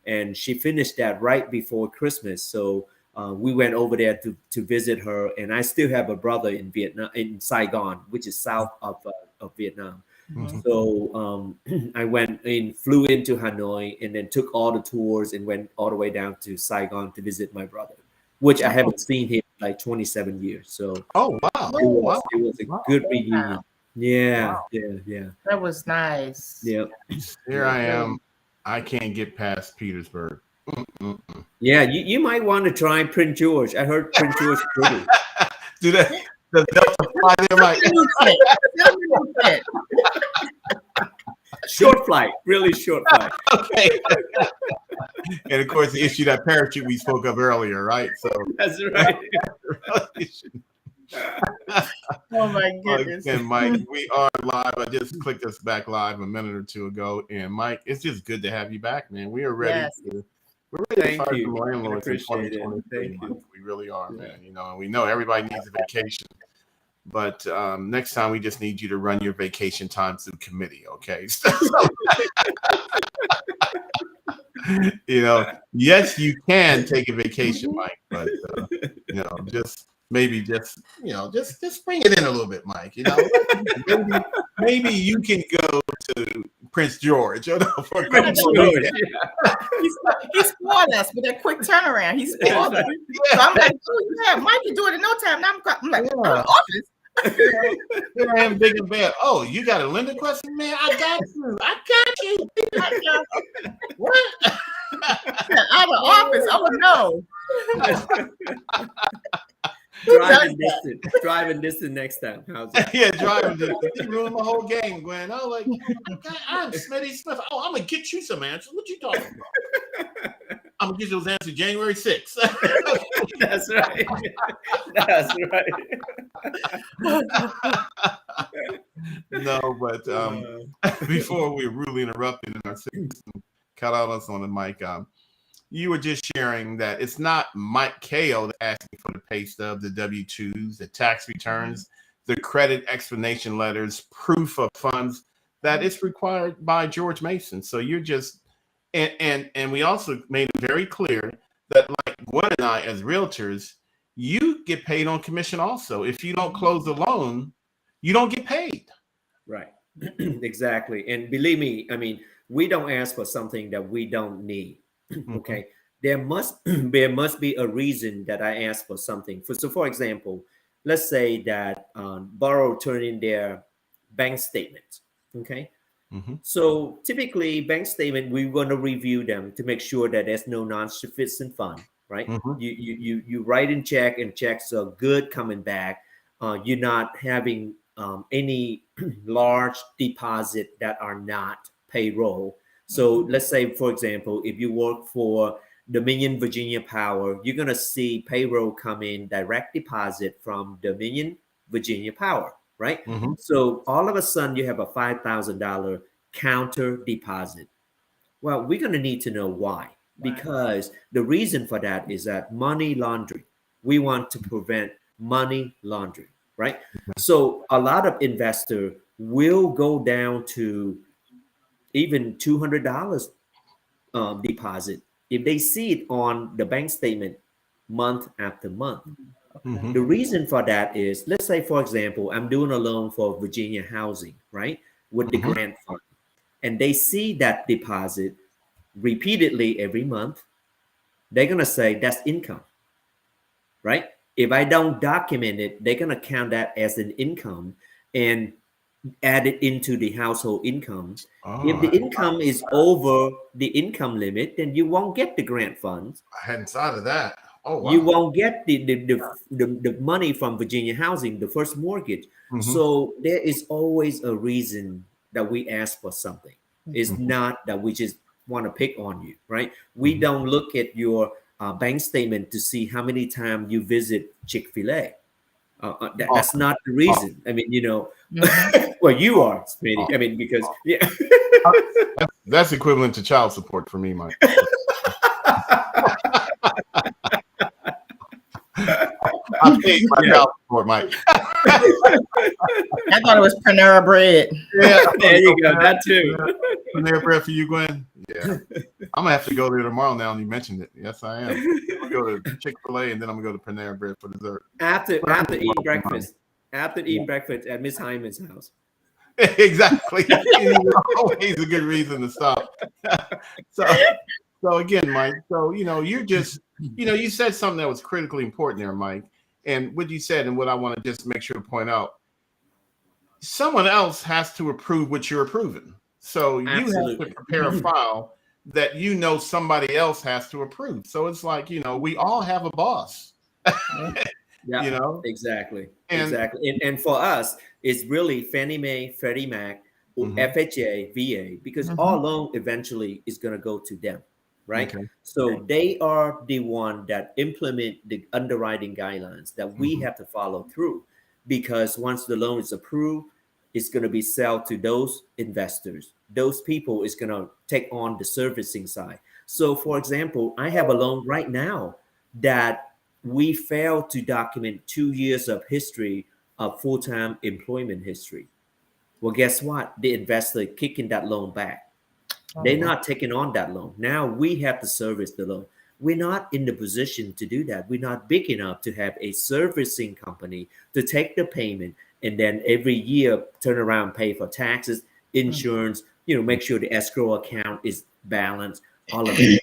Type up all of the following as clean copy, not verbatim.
and she finished that right before Christmas. So we went over there to visit her, and I still have a brother in Vietnam, in Saigon, which is south of Vietnam. Mhm. So I flew into Hanoi, and then took all the tours and went all the way down to Saigon to visit my brother, which I haven't seen him in like 27 years. So Oh wow! Oh, it was a Wow. good reunion. Yeah, Wow. yeah. that was nice. Yeah. Here I am. I can't get past Petersburg. Mm-mm-mm. Yeah, you might want to try Prince George. I heard Prince George is pretty. Do that? The Delta fly there, Mike? Short flight, really short flight. Okay. And of course, the issue that parachute we spoke of earlier, right? So That's right. Oh my goodness. again, Mike, we are live. I just clicked us back live a minute or two ago, and Mike, it's just good to have you back, man. We are ready. Yes. We're ready Thank to fire you. some landlords in Appreciate it. 2023. Thank Mike. you. We really are, man. You know, and we know everybody needs a vacation. But next time, we just need you to run your vacation time through committee, okay? You know, yes, you can take a vacation, Mike, but you know, just maybe just bring it in a little bit, Mike. You know, maybe you can go to Prince George, you know, for a couple Prince more George, weekends. He spoiled us with that quick turnaround. He spoiled us. So I'm like, oh yeah, Mike can do it in no time. Now I'm like, I'm in the office. Here I am, big and bad. Oh, you got a Linda question, man? I got you. What? Out of office. Oh no. Driving distance next time. How's that? Yeah, driving. You ruined my whole game, Gwen. I was like, I'm Smitty Smith. Oh, I'm gonna get you some answers. What you talking about? I'm gonna get those answers January 6th. That's right. That's right. No, but before we really interrupted in our system, cut out us on the mic. You were just sharing that it's not Mike Kao asking for the pay stub, the W-2s, the tax returns, the credit explanation letters, proof of funds, that it's required by George Mason. So you're just, and we also made it very clear that, like Gwen and I as realtors, you get paid on commission also. If you don't close the loan, you don't get paid. Right. Exactly. And believe me, I mean, we don't ask for something that we don't need. Okay. There must be a reason that I ask for something. So for example, let's say that Borrow turned in their bank statements. Okay. So typically bank statement, we want to review them to make sure that there's no non-sufficient fund, right? You write in check, and checks are good coming back. You're not having any large deposit that are not payroll. So let's say, for example, if you work for Dominion Virginia Power, you're going to see payroll come in, direct deposit from Dominion Virginia Power, right? So all of a sudden you have a $5,000 counter deposit. Well, we're going to need to know why, because the reason for that is that money laundering. We want to prevent money laundering, right? So a lot of investors will go down to even $200 deposit if they see it on the bank statement month after month. The reason for that is, let's say, for example, I'm doing a loan for Virginia Housing, right, with the grant fund, and they see that deposit repeatedly every month. They're going to say that's income, right? If I don't document it, they're going to count that as an income and add it into the household income. If the income is over the income limit, then you won't get the grant funds. I hadn't thought of that. Oh, wow. You won't get the money from Virginia Housing, the first mortgage. So there is always a reason that we ask for something. It's not that we just want to pick on you, right? We don't look at your bank statement to see how many times you visit Chick-fil-A. That's not the reason. I mean, you know, well, you are, Smitty. I mean, because that's equivalent to child support for me, Mike. I paid my child support, Mike. I thought it was Panera Bread. Yeah, there you go. That too. Panera Bread for you, Gwen. Yeah. I'm gonna have to go there tomorrow. Now you mentioned it. Yes, I am. I'm gonna go to Chick-fil-A and then I'm gonna go to Panera Bread for dessert. After eating breakfast. After eating breakfast at Miss Hyman's house. Exactly. Always a good reason to stop. So again, Mike, so you're just you said something that was critically important there, Mike. And what you said, and what I want to just make sure to point out, someone else has to approve what you're approving. So you have to prepare a file that somebody else has to approve. So it's like, we all have a boss. Yeah, exactly. And for us, it's really Fannie Mae, Freddie Mac, FHA, VA, because our loan eventually is going to go to them, right? Okay. So they are the one that implement the underwriting guidelines that we have to follow through, because once the loan is approved, it's going to be sold to those investors. Those people is going to take on the servicing side. So, for example, I have a loan right now that we failed to document 2 years of history of full-time employment history. Well, guess what? The investor kicking that loan back. They're not taking on that loan. Now we have to service the loan. We're not in the position to do that. We're not big enough to have a servicing company to take the payment and then every year turn around, pay for taxes, insurance, make sure the escrow account is balanced, all of it.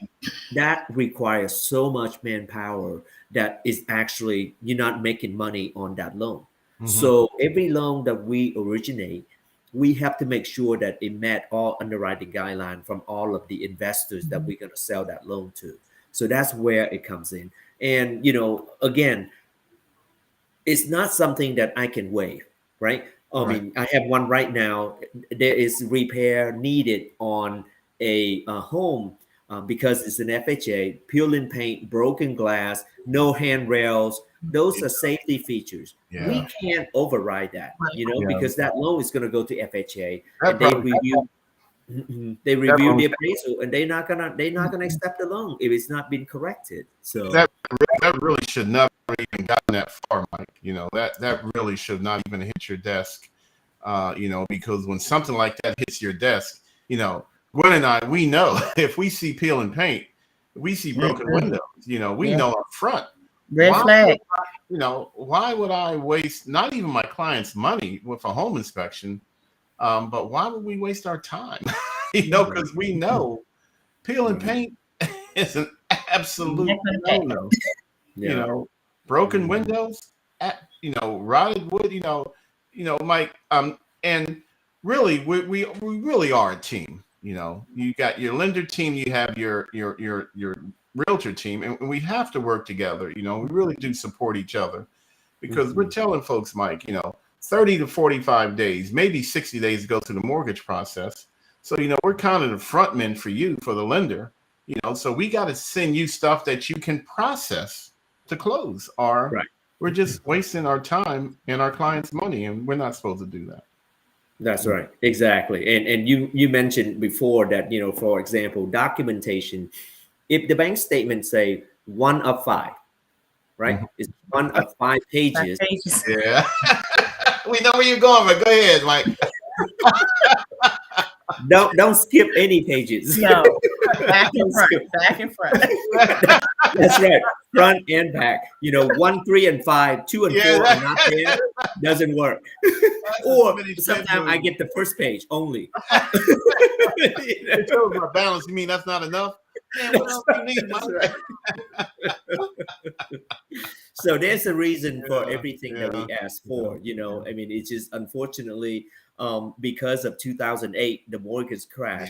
That requires so much manpower that is actually, you're not making money on that loan. So every loan that we originate, we have to make sure that it met all underwriting guidelines from all of the investors that we're going to sell that loan to. So that's where it comes in. And, again, it's not something that I can waive, right? I mean, I have one right now. There is repair needed on a home because it's an FHA, peeling paint, broken glass, no handrails. Those are safety features. Yeah. We can't override that, because that loan is going to go to FHA and they review. They review the appraisal, and they're not gonna accept the loan if it's not been corrected. So that really should not have even gotten that far, Mike. That really should not even hit your desk. Because when something like that hits your desk, Gwen and I, we know if we see peel and paint, we see broken windows. We know up front. Red flag. Why would I waste not even my client's money with a home inspection? But why would we waste our time? Because we know peel and paint is an absolute no-no. Broken windows, rotted wood. Mike. And really, we really are a team. You got your lender team, you have your realtor team, and we have to work together. We really do support each other because we're telling folks, Mike, 30 to 45 days, maybe 60 days to go through the mortgage process. So, we're kind of the front men for you, for the lender, so we got to send you stuff that you can process to close, or we're just wasting our time and our clients' money, and we're not supposed to do that. That's right. Exactly. And you mentioned before that, for example, documentation, if the bank statement say 1 of 5, right? It's 1 of 5 pages. Yeah. We know where you're going, but go ahead, Mike. Don't skip any pages. No, back and front. That's right, front and back. 1, 3, and 5, 2 and 4 are not there. Doesn't work. Or sometimes I get the first page only. It shows my balance. You mean that's not enough? Man, what else do you need, Mike? So there's a reason for everything that we ask for. I mean, it's just unfortunately. Because of 2008, the mortgage crash,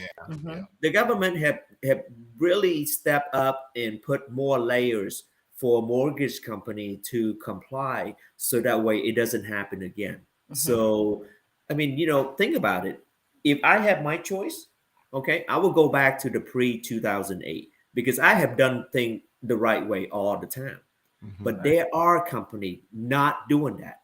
the government have really stepped up and put more layers for mortgage company to comply, so that way it doesn't happen again. So, I mean, think about it. If I have my choice, I will go back to the pre-2008 because I have done things the right way all the time. But there are companies not doing that.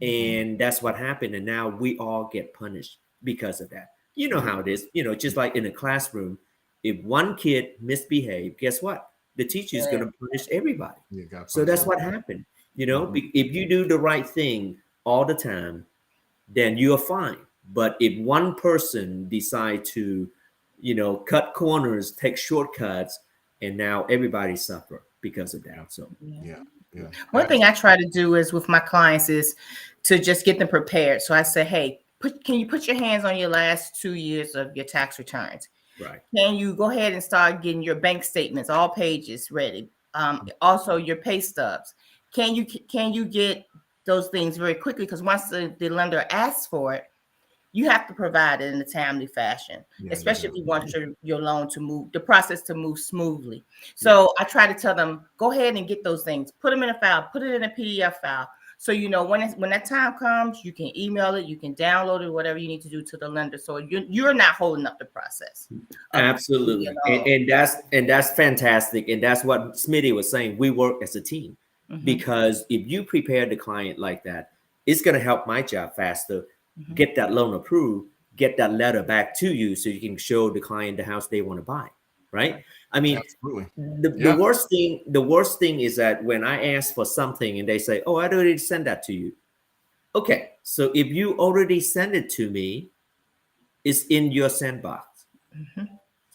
And that's what happened. And now we all get punished because of that. You know how it is, just like in a classroom, if one kid misbehaves, guess what? The teacher is going to punish everybody. So that's what happened. If you do the right thing all the time, then you're fine. But if one person decide to cut corners, take shortcuts, and now everybody suffer because of that. So Yeah. One thing I try to do is with my clients is to just get them prepared. So I say, hey, can you put your hands on your last 2 years of your tax returns? right. Can you go ahead and start getting your bank statements, all pages ready? Also your pay stubs. Can you get those things very quickly? Because once the lender asks for it, you have to provide it in a timely fashion, especially if you want your loan to move, the process to move smoothly. So I try to tell them, go ahead and get those things, put them in a file, put it in a PDF file. So, when that time comes, you can email it, you can download it, whatever you need to do to the lender. So you're not holding up the process. Absolutely. And that's fantastic. And that's what Smitty was saying. We work as a team, because if you prepare the client like that, it's going to help my job faster. Get that loan approved, get that letter back to you so you can show the client the house they want to buy. Right. I mean, the worst thing is that when I ask for something and they say, oh, I already sent that to you. Okay. So if you already sent it to me, it's in your sandbox.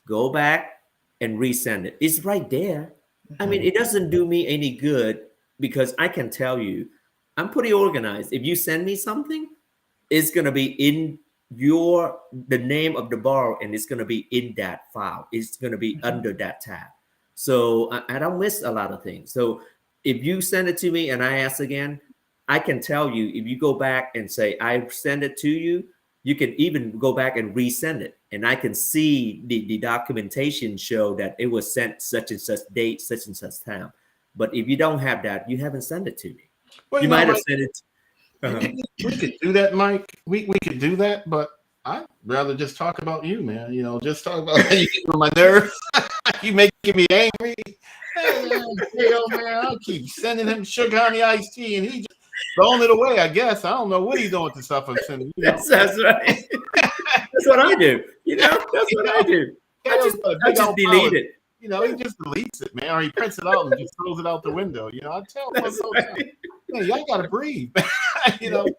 Go back and resend it. It's right there. I mean, it doesn't do me any good because I can tell you, I'm pretty organized. If you send me something, it's going to be in the name of the borrower, and it's going to be in that file. It's going to be under that tab. So I don't miss a lot of things. So if you send it to me and I ask again, I can tell you, if you go back and say, I send it to you, you can even go back and resend it. And I can see the documentation show that it was sent such and such date, such and such time. But if you don't have that, you haven't sent it to me. Well, you might have sent it. We could do that, Mike. We could do that, but I'd rather just talk about you, man. Just talk about how you get on my nerves. You making me angry. Hey, man, I'll keep sending him sugar honey iced tea, and he just throwing it away. I guess I don't know what he's doing with the stuff I'm sending. That's right. That's what I do. That's what I do. I just delete it. He just deletes it, man, or he prints it out and just throws it out the window. I tell him, hey, y'all gotta breathe. He's not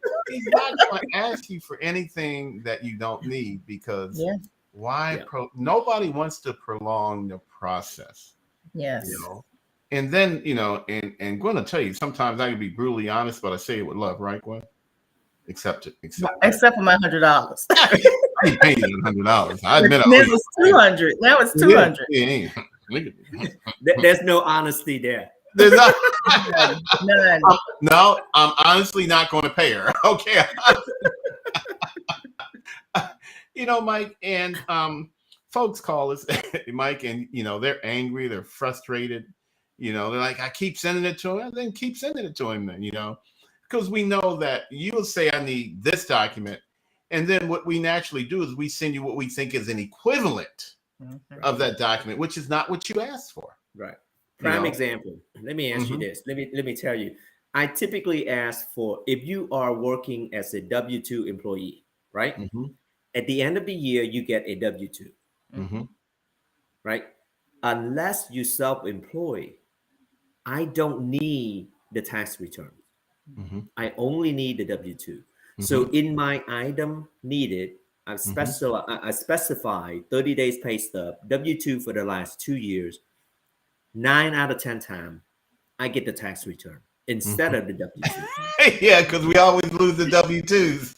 going to ask you for anything that you don't need, because why? Nobody wants to prolong the process. Yes. And then and Gwen will tell you, sometimes I can be brutally honest, but I say it with love, right, Gwen? Except for my $100. I ain't paying you $100. I admit it was $200. That was $200. There's no honesty there. There's not. None. No, I'm honestly not going to pay her. Okay. Mike, and folks call us, Mike, and they're angry, they're frustrated. They're like, I keep sending it to him, then keep sending it to him. Then because we know that you'll say, I need this document. And then what we naturally do is we send you what we think is an equivalent of that document, which is not what you asked for. Right. Prime example. Let me ask you this. Let me tell you. I typically ask for, if you are working as a W-2 employee, right? At the end of the year, you get a W-2, right? Unless you self-employed, I don't need the tax return. I only need the W-2. So in my item needed, I specify 30 days pay stub, W-2 for the last 2 years. 9 out of 10 times, I get the tax return instead of the W-2. Yeah, because we always lose the W-2s.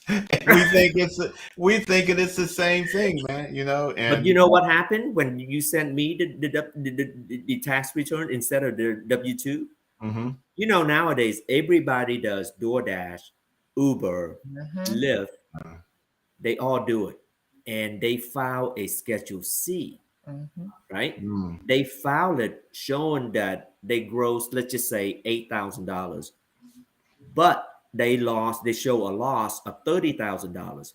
We think it's the same thing, man. And but you know what happened when you sent me the tax return instead of the W-2? Nowadays everybody does DoorDash, Uber, Lyft. They all do it, and they file a Schedule C. Right? They filed it showing that they grossed, let's just say $8,000, but they show a loss of $30,000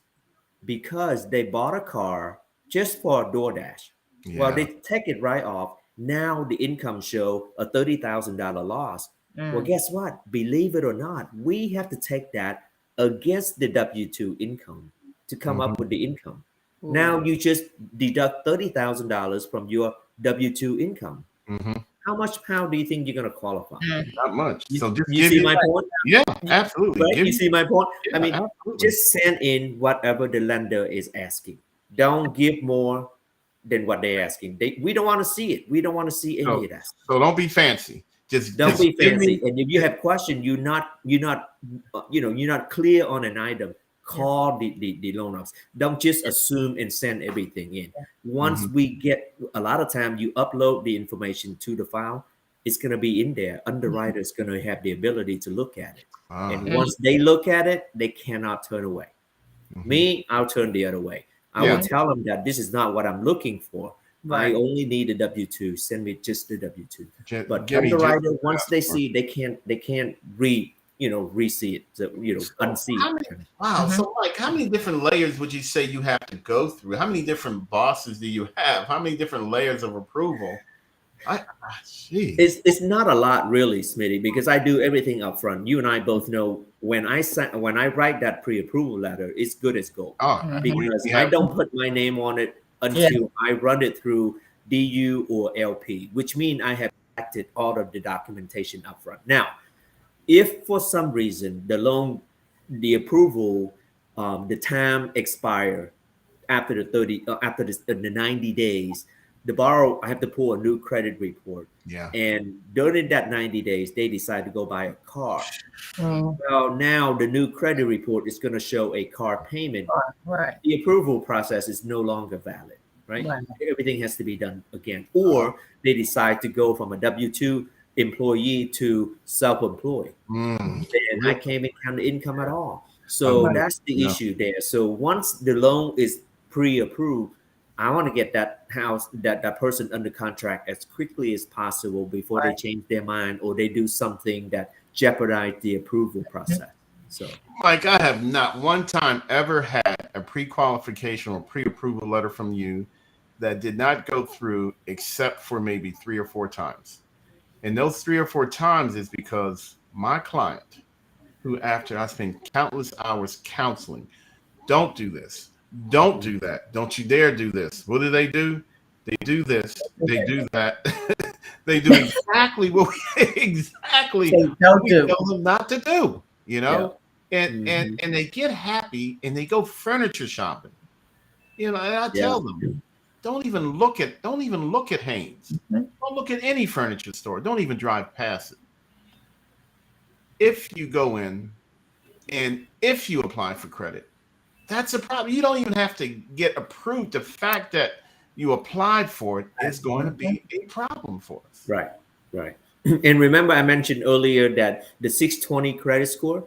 because they bought a car just for DoorDash. Well, they take it right off. Now the income show a $30,000 loss. Well, guess what? Believe it or not, we have to take that against the W-2 income to come up with the income. Now you just deduct $30,000 from your W-2 income. How do you think you're going to qualify? Not much. So just you see my point? Yeah, absolutely. Right? You see my point? Yeah, I mean, absolutely. Just send in whatever the lender is asking. Don't give more than what they're asking. We don't want to see it. We don't want to see any of that. So don't be fancy. Just Don't be give fancy. me- And if you have question, you're not clear on an item, call the loan office. Don't just assume and send everything in. Once we get, a lot of time you upload the information to the file, it's going to be in there. Underwriter is going to have the ability to look at it. And once they look at it, they cannot turn away. Me, I'll turn the other way. I will tell them that this is not what I'm looking for. I only need a W-2. Send me just the W-2. But underwriter, once they see, they can't re-see it. So, unsee it. Wow. So, Mike, how many different layers would you say you have to go through? How many different bosses do you have? How many different layers of approval? It's not a lot, really, Smitty, because I do everything up front. You and I both know when I write that pre-approval letter, it's good as gold. Because I don't put my name on it until I run it through DU or LP, which means I have collected all of the documentation up front. Now, if for some reason the approval, the time expire after the 90 days, the borrower, I have to pull a new credit report. And during that 90 days, they decide to go buy a car. Well, now the new credit report is going to show a car payment. The approval process is no longer valid, right? Everything has to be done again. Or they decide to go from a W-2 employee to self-employed. And I can't even count the income at all. So that's the issue there. So once the loan is pre-approved, I want to get that person under contract as quickly as possible before they change their mind or they do something that jeopardize the approval process. So, Mike, I have not one time ever had a pre-qualification or pre-approval letter from you that did not go through except for maybe 3 or 4 times. And those 3 or 4 times is because my client, who after I spent countless hours counseling, don't do this. Don't do that. Don't you dare do this. What do? They do this. They do that. They do exactly what we tell them not to do. And they get happy and they go furniture shopping. And I tell them, don't even look at Haynes. Don't look at any furniture store. Don't even drive past it. If you go in and if you apply for credit, that's a problem. You don't even have to get approved. The fact that you applied for it is going to be a problem for us. Right. And remember, I mentioned earlier that the 620 credit score.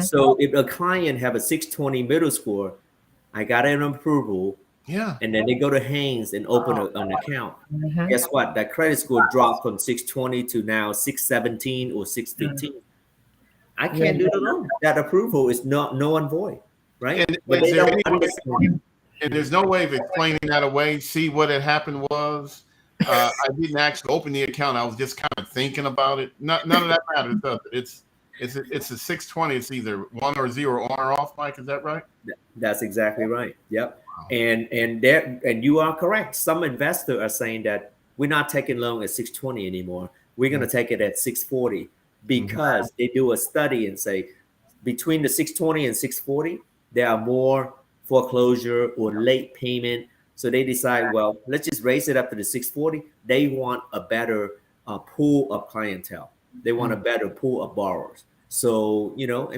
So if a client have a 620 middle score, I got an approval. And then they go to Haynes and open an account. Guess what? That credit score dropped from 620 to now 617 or 615. I can't do the loan. That approval is null and void. Right? And there's no way of explaining that away. See, what had happened was I didn't actually open the account. I was just kind of thinking about it. None of that matters, does it? It's a 620. It's either 1 or 0 on or off, Mike. Is that right? That's exactly right. Yep. And you are correct. Some investors are saying that we're not taking loan at 620 anymore. We're going to take it at 640 because they do a study and say between the 620 and 640, there are more foreclosure or late payment. So they decide, well, let's just raise it up to the 640. They want a better pool of clientele. They want a better pool of borrowers. So, you don't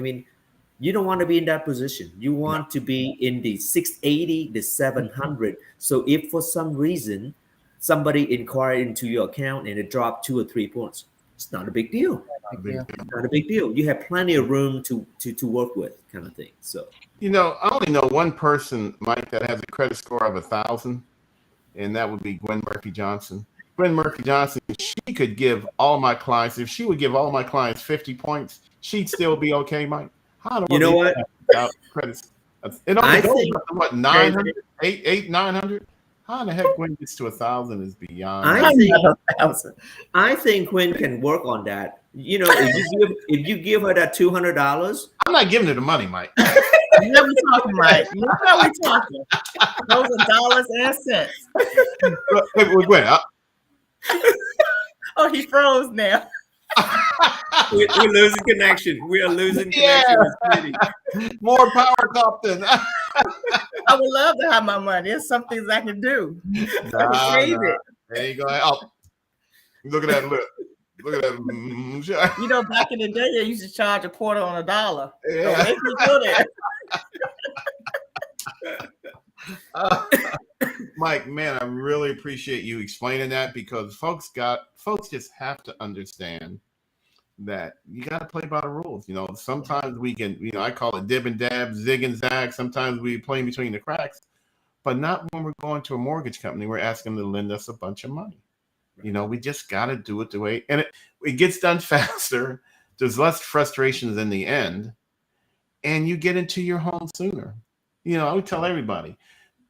want to be in that position. You want to be in the 680, the 700. So if for some reason somebody inquired into your account and it dropped 2 or 3 points, it's not a big deal. Not a big deal. You have plenty of room to work with, kind of thing. So I only know one person, Mike, that has a credit score of 1,000, and that would be Gwen Murphy Johnson. Gwen Murphy Johnson, she could give all my clients, if she would give all my clients 50 points, she'd still be okay, Mike. You know what? Credits. It only goes up to what, 900, 900? How in the heck Gwen gets to 1,000 is beyond. I think Gwen can work on that. If you give her that $200, I'm not giving her the money, Mike. You know we talking, Mike. You know we talking. Those are dollars and cents. Wait, Gwen. Oh, he froze now. We're losing connection. We are losing connection. More power, Compton. I would love to have my money. There's some things I can do. I can save it. There you go. Oh, look at that lip. Look at that. You know, back in the day, they used to charge a quarter on $1. So Yeah. make me do that. Mike, man, I really appreciate you explaining that, because folks just have to understand that you got to play by the rules. You know, sometimes we can, I call it dib and dab, zig and zag. Sometimes we play between the cracks, but not when we're going to a mortgage company. We're asking them to lend us a bunch of money. You know, we just got to do it the way, and it gets done faster. There's less frustrations in the end, and you get into your home sooner. You know, I would tell everybody,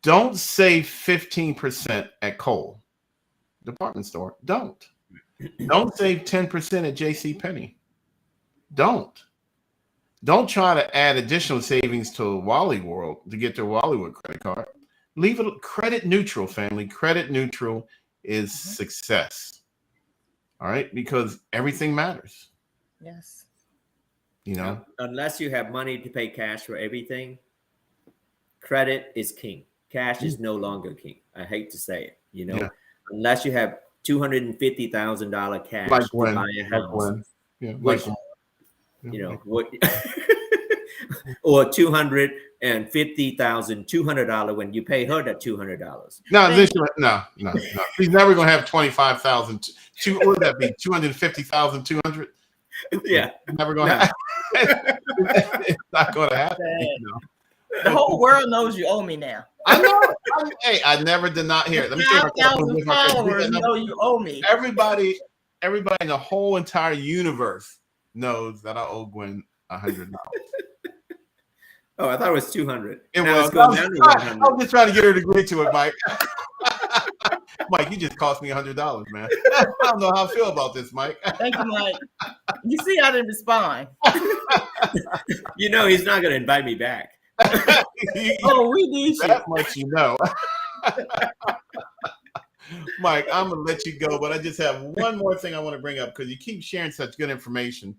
don't save 15% at Kohl department store. Don't save 10% at JCPenney. Don't try to add additional savings to Wally World to get their Wallywood credit card. Leave it credit neutral, family. Credit neutral is success. All right, because everything matters. Yes. You know, unless you have money to pay cash for everything, credit is king. Cash is no longer king. I hate to say it, unless you have $250,000 cash like to when, buy a house, like what, or $250,200 when you pay her that $200. No. He's never gonna have 25,000. What would that be? 250,200. Yeah, never gonna happen. It's not gonna happen. The whole world knows you owe me now. I know. Hey, I never did not hear it. Let me tell you 5,000 followers know you owe me. Everybody in the whole entire universe knows that I owe Gwen $100. Oh, I thought it was 200. It now was. It's going down to 100. I was just trying to get her to agree to it, Mike. Mike, you just cost me $100, man. I don't know how I feel about this, Mike. Thank you, Mike. You see, I didn't respond. He's not going to invite me back. Oh, we need you. That much you know. Mike, I'm going to let you go, but I just have one more thing I want to bring up, because you keep sharing such good information.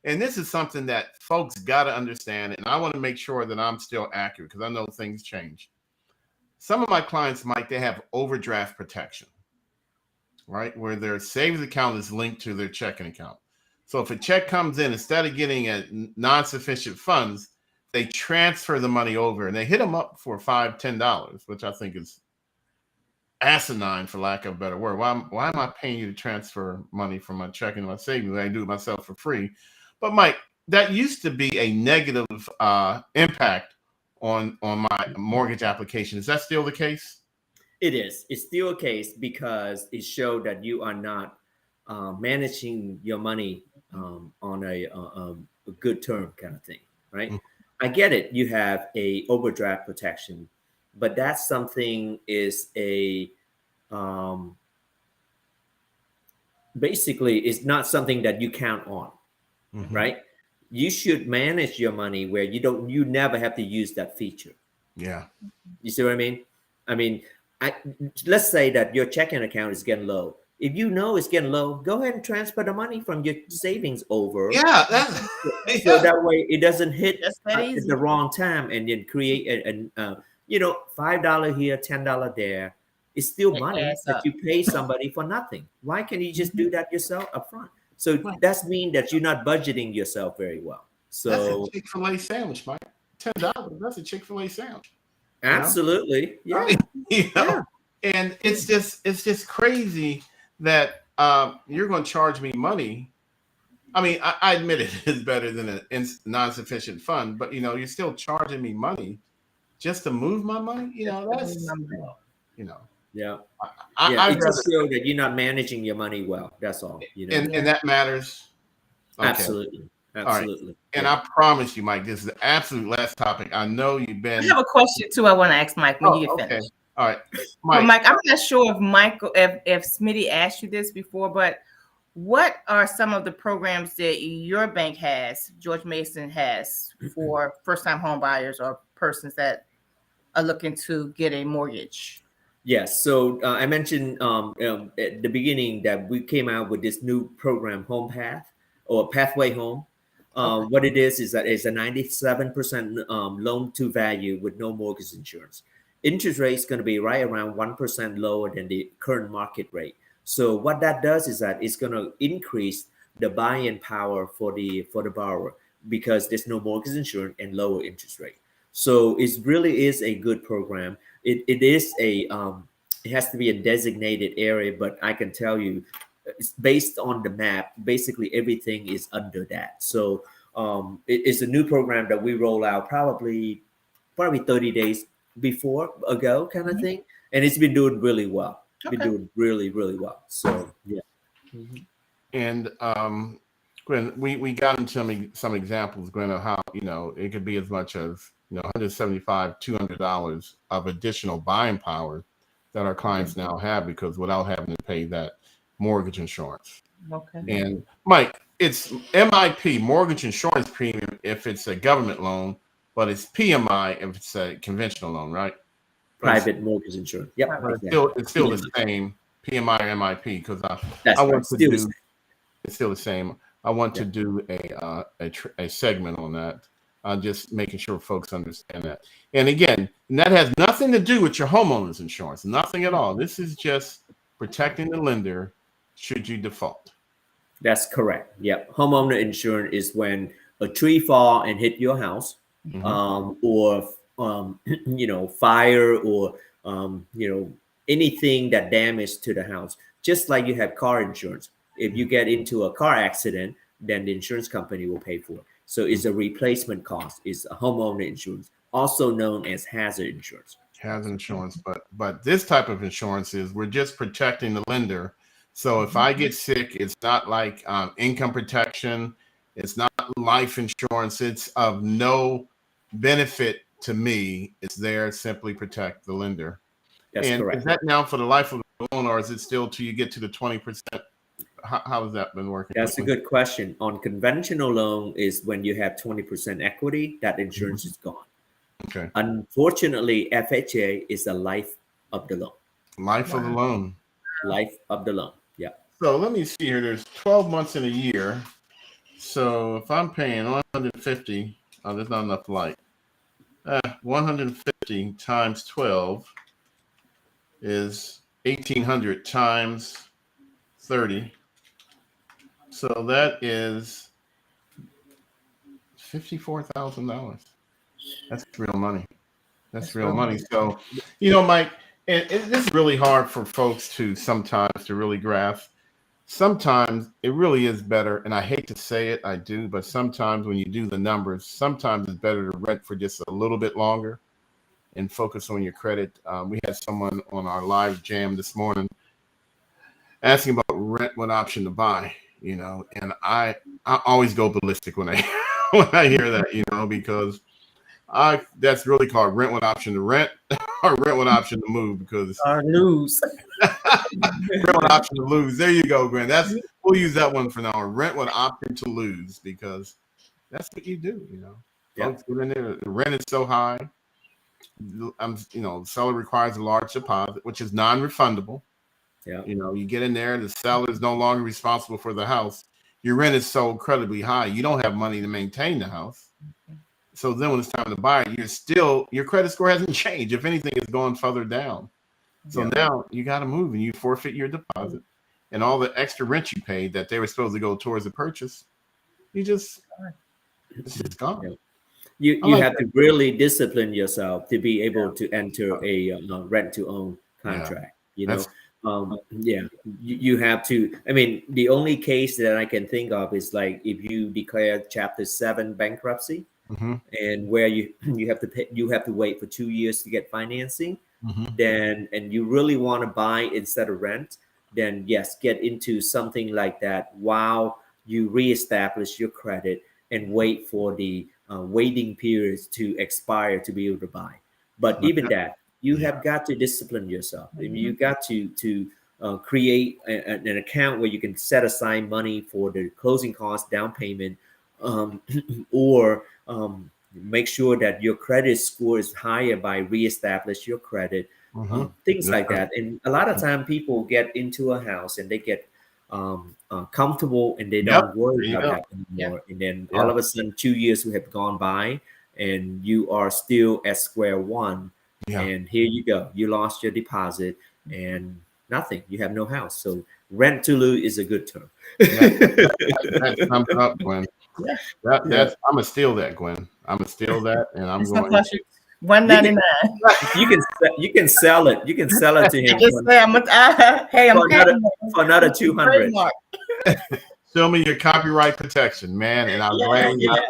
And this is something that folks got to understand, and I want to make sure that I'm still accurate, because I know things change. Some of my clients, Mike, they have overdraft protection, right? Where their savings account is linked to their checking account. So if a check comes in, instead of getting a non-sufficient funds, they transfer the money over, and they hit them up for $5, $10, which I think is asinine, for lack of a better word. Why am I paying you to transfer money from my checking to my savings? I can do it myself for free. But Mike, that used to be a negative impact on my mortgage application. Is that still the case? It is. It's still a case, because it showed that you are not managing your money on a good term kind of thing, right? Mm-hmm. I get it. You have a overdraft protection, but that's something is basically it's not something that you count on, mm-hmm. right? You should manage your money where you never have to use that feature. Yeah. You see what I mean? Let's say that your checking account is getting low. If you know it's getting low, go ahead and transfer the money from your savings over. Yeah. So that way it doesn't hit at the wrong time and then create $5 here, $10 there. It's still money that you pay somebody for nothing. Why can't you just do that yourself up front? So that's mean that you're not budgeting yourself very well. So that's a Chick-fil-A sandwich, Mike. $10. That's a Chick-fil-A sandwich. Absolutely. Yeah. Yeah. And it's just crazy that you're going to charge me money. I mean, I admit it is better than a non-sufficient fund, but you're still charging me money just to move my money. That's Yeah. I just show that you're not managing your money well. That's all. And that matters. Okay. Absolutely. Right. And I promise you, Mike, this is the absolute last topic. I know you've been. I have a question too. I want to ask Mike when you get finished. Okay. All right, Mike. I'm not sure if Smitty asked you this before, but what are some of the programs that your bank has, George Mason has, for first-time home buyers or persons that are looking to get a mortgage? Yes. So I mentioned at the beginning that we came out with this new program, Home Path or Pathway Home. What it is that it's a 97% loan to value with no mortgage insurance. Interest rate is going to be right around 1% lower than the current market rate. So what that does is that it's going to increase the buying power for the borrower because there's no mortgage insurance and lower interest rate. So it really is a good program. It is it has to be a designated area, but I can tell you, it's based on the map. Basically, everything is under that. So it's a new program that we roll out probably 30 days ago, kind of thing, and it's been doing really well. Been doing really, really well. So yeah. And Gwen, we got into some examples, Gwen, of how it could be as much as $175, $200 of additional buying power that our clients now have because without having to pay that mortgage insurance. Okay. And Mike, it's MIP, mortgage insurance premium, if it's a government loan, but it's PMI if it's a conventional loan, right? Private mortgage insurance. Yep. But it's still the same PMI or MIP because I want to do. It's still the same. I want to do a segment on that. Just making sure folks understand that. And again, that has nothing to do with your homeowner's insurance. Nothing at all. This is just protecting the lender should you default. That's correct. Yep. Homeowner insurance is when a tree fall and hit your house, or fire, or anything that damage to the house. Just like you have car insurance. If you get into a car accident, then the insurance company will pay for it. So it's a replacement cost. It's a homeowner insurance, also known as hazard insurance. Hazard insurance, but this type of insurance is we're just protecting the lender. So if I get sick, it's not like income protection. It's not life insurance. It's of no benefit to me. It's there to simply protect the lender. That's correct. Is that now for the life of the loan, or is it still till you get to the 20%? How has that been working? That's a good question. On conventional loan is when you have 20% equity, that insurance is gone. Okay. Unfortunately, FHA is the life of the loan. Life of the loan. Life of the loan. Yeah. So let me see here. There's 12 months in a year. So if I'm paying 150, there's not enough light. 150 times 12 is 1,800 times 30. So that is $54,000. That's real money. That's real money. So, Mike, and this is really hard for folks to sometimes to really grasp. Sometimes it really is better, and I hate to say it, I do, but sometimes when you do the numbers, sometimes it's better to rent for just a little bit longer and focus on your credit. We had someone on our live jam this morning asking about rent, what option to buy, and I always go ballistic when I hear that, because that's really called rent what option to rent or rent what option to move, because or lose. Rent what option to lose. There you go, Gwen. We'll use that one for now. Rent what option to lose, because that's what you do, Folks get in there, the rent is so high. The seller requires a large deposit, which is non-refundable. Yeah. You get in there, the seller is no longer responsible for the house. Your rent is so incredibly high, you don't have money to maintain the house. So then when it's time to buy it, your credit score hasn't changed. If anything, it's going further down. So now you got to move and you forfeit your deposit and all the extra rent you paid that they were supposed to go towards the purchase. It's just gone. You have to really discipline yourself to be able to enter a rent to own contract. You have to. I mean, the only case that I can think of is like if you declare Chapter 7 bankruptcy, and where you have to pay, you have to wait for 2 years to get financing. Then, and you really want to buy instead of rent, then yes, get into something like that while you reestablish your credit and wait for the waiting periods to expire to be able to buy. But even that, you have got to discipline yourself. I mean, you got to create an account where you can set aside money for the closing costs, down payment, or make sure that your credit score is higher by reestablish your credit, things like that. And a lot of time people get into a house and they get comfortable, and they Yep. don't worry There you about go. that anymore. And then Yeah. all of a sudden, 2 years have gone by, and you are still at square one. Yeah. And here you go. You lost your deposit and nothing. You have no house. So rent to lose is a good term. Yeah. That sums it up, Gwen. Yeah. That's I'm gonna steal that, Gwen. I'm gonna steal that, and I'm It's going. gonna cost you $199. You can sell it. You can sell it to him Just say hey, I'm for another 200. Show me your copyright protection, man, and I'll gladly. I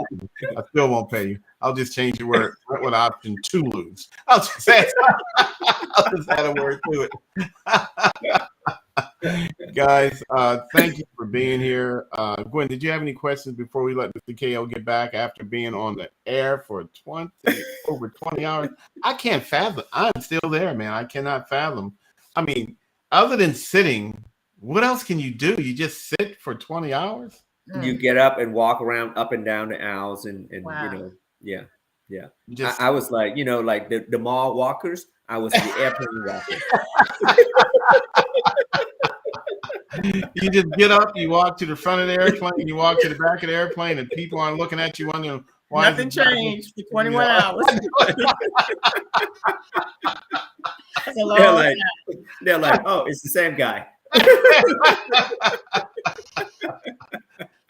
still won't pay you. I'll just change your word with option to lose. I'll just add a word to it. Guys, thank you for being here. Gwen, did you have any questions before we let Mr. KO get back after being on the air for over 20 hours? I can't fathom. I'm still there, man. I cannot fathom. I mean, other than sitting, what else can you do? You just sit for 20 hours? You get up and walk around up and down the aisles and Wow. yeah. I was like, like the mall walkers. I was the airplane walker. You just get up, you walk to the front of the airplane, you walk to the back of the airplane, and people aren't looking at you wondering why. Nothing changed for 21 hours. They're like, oh, it's the same guy.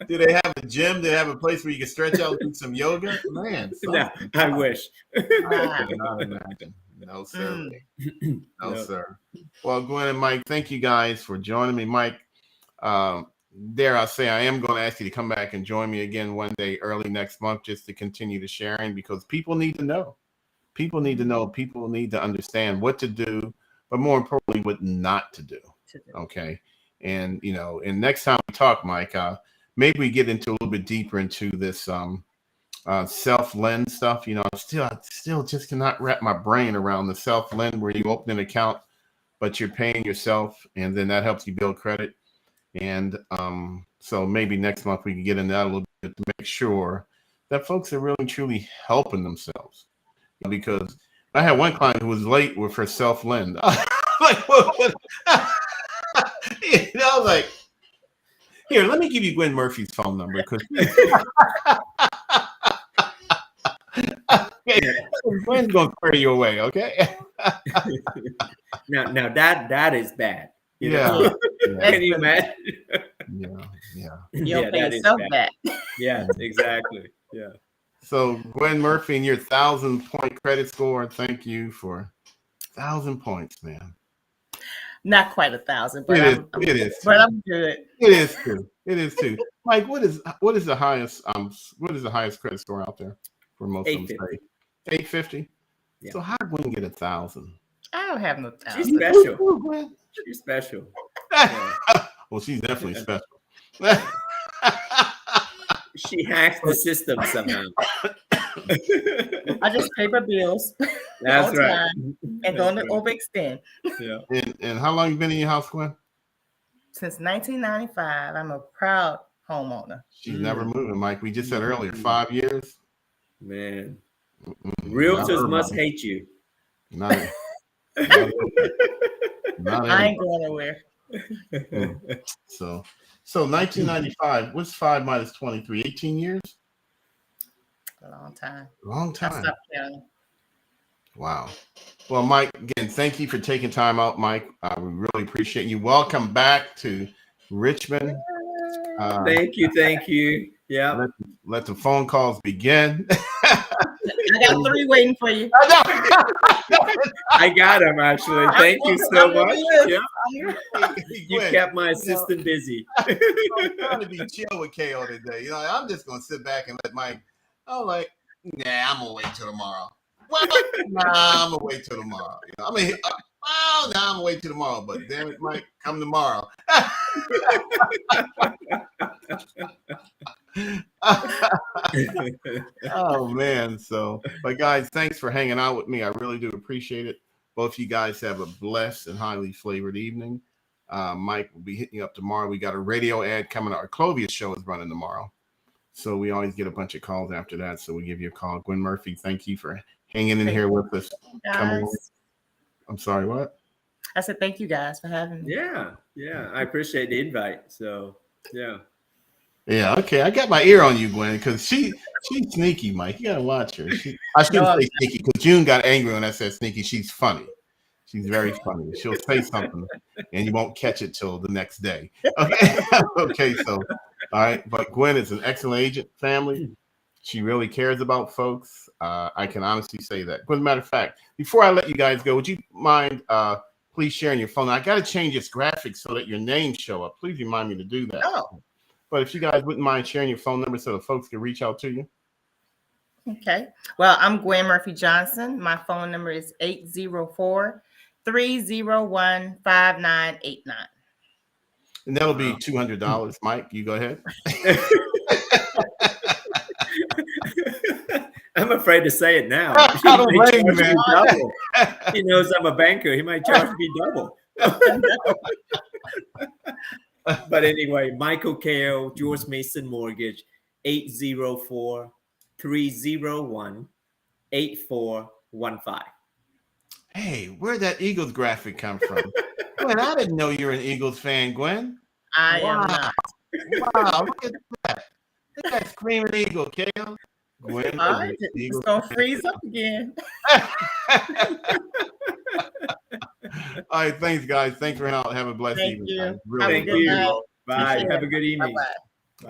Do they have a gym? Do they have a place where you can stretch out and do some yoga? Man, no, I wish. I cannot imagine. No, sir. No, sir. Well, Gwen and Mike, thank you guys for joining me. Mike, dare I say, I am going to ask you to come back and join me again one day early next month just to continue the sharing, because people need to know. People need to know. People need to understand what to do, but more importantly, what not to do. Okay. And, and next time we talk, Mike, maybe we get into a little bit deeper into this self-lend stuff. I still just cannot wrap my brain around the self-lend where you open an account, but you're paying yourself, and then that helps you build credit. And so maybe next month we can get into that a little bit to make sure that folks are really truly helping themselves. Because I had one client who was late with her self-lend. Like, what? Like, here, let me give you Gwen Murphy's phone number, because Gwen's gonna clear you away, okay? now that is bad. Yeah. Can you imagine? Yeah. You'll pay yourself back. Yeah, exactly. Yeah. So Gwen Murphy and your 1,000-point credit score. Thank you for 1,000 points, man. Not quite 1,000, but it is. But I'm good. It is too. Mike, what is the highest credit score out there for most of them? 850. Yeah. So how did Gwen get 1,000? I don't have no 1,000. She's special. She's special. Yeah. Well, she's definitely special. She hacks the system somehow. I just pay my bills. That's right. And don't overextend. Yeah. And how long you been in your house, Gwen? Since 1995. I'm a proud homeowner. She's never moving, Mike. We just said earlier, 5 years. Man. Realtors must hate you. Not I ain't going nowhere. So 1995. What's 5 minus 23? 18 years? A long time. Long time. I stopped counting. Wow. Well, Mike, again, thank you for taking time out, Mike. We really appreciate you. Welcome back to Richmond. Thank you. Yeah. Let the phone calls begin. I got 3 waiting for you. I got him, actually. Thank you so much. Yeah. You Gwen, kept my assistant busy. I'm trying to be chill with KO today. I'm just going to sit back and let Mike. I'm like, nah, I'm going to wait till tomorrow. Well, nah, I'm going to wait till tomorrow. I'm going to wait till tomorrow. But damn it, Mike, come tomorrow. Oh, man. But guys, thanks for hanging out with me. I really do appreciate it. Both you guys have a blessed and highly flavored evening. Mike will be hitting you up tomorrow. We got a radio ad coming. Our Clovis show is running tomorrow. So we always get a bunch of calls after that. So we give you a call. Gwen Murphy, thank you for hanging in here with us. I'm sorry, what? I said, thank you guys for having me. Yeah, yeah. I appreciate the invite. So yeah. Yeah, okay. I got my ear on you, Gwen, because she's sneaky, Mike. You gotta watch her. I shouldn't No, say sneaky because June got angry when I said sneaky. She's funny. She's very funny. She'll say something and you won't catch it till the next day. Okay. Okay, so all right. But Gwen is an excellent agent, family. She really cares about folks. I can honestly say that. Gwen, matter of fact, before I let you guys go, would you mind please sharing your phone? I gotta change this graphic so that your names show up. Please remind me to do that. Oh, But if you guys wouldn't mind sharing your phone number so the folks can reach out to you. okay. Well, I'm Gwen Murphy Johnson. My phone number is 804-301-5989. And that'll be $200. Mike, you go ahead. I'm afraid to say it now. I don't blame you, man. Double. He knows I'm a banker. He might charge me double. But anyway, Michael Kale, George Mason Mortgage, 804-301-8415. Hey, where'd that Eagles graphic come from? Gwen, I didn't know you're an Eagles fan, Gwen. I am not. Wow, look at that. Look at that screaming Eagle, Kale. Gwen, All right, it's gonna freeze up again. All right, thanks, guys. Thanks for having a blessed Thank evening. you. guys. Have a Really Thank good you. night. Bye. Have a good evening. Bye-bye.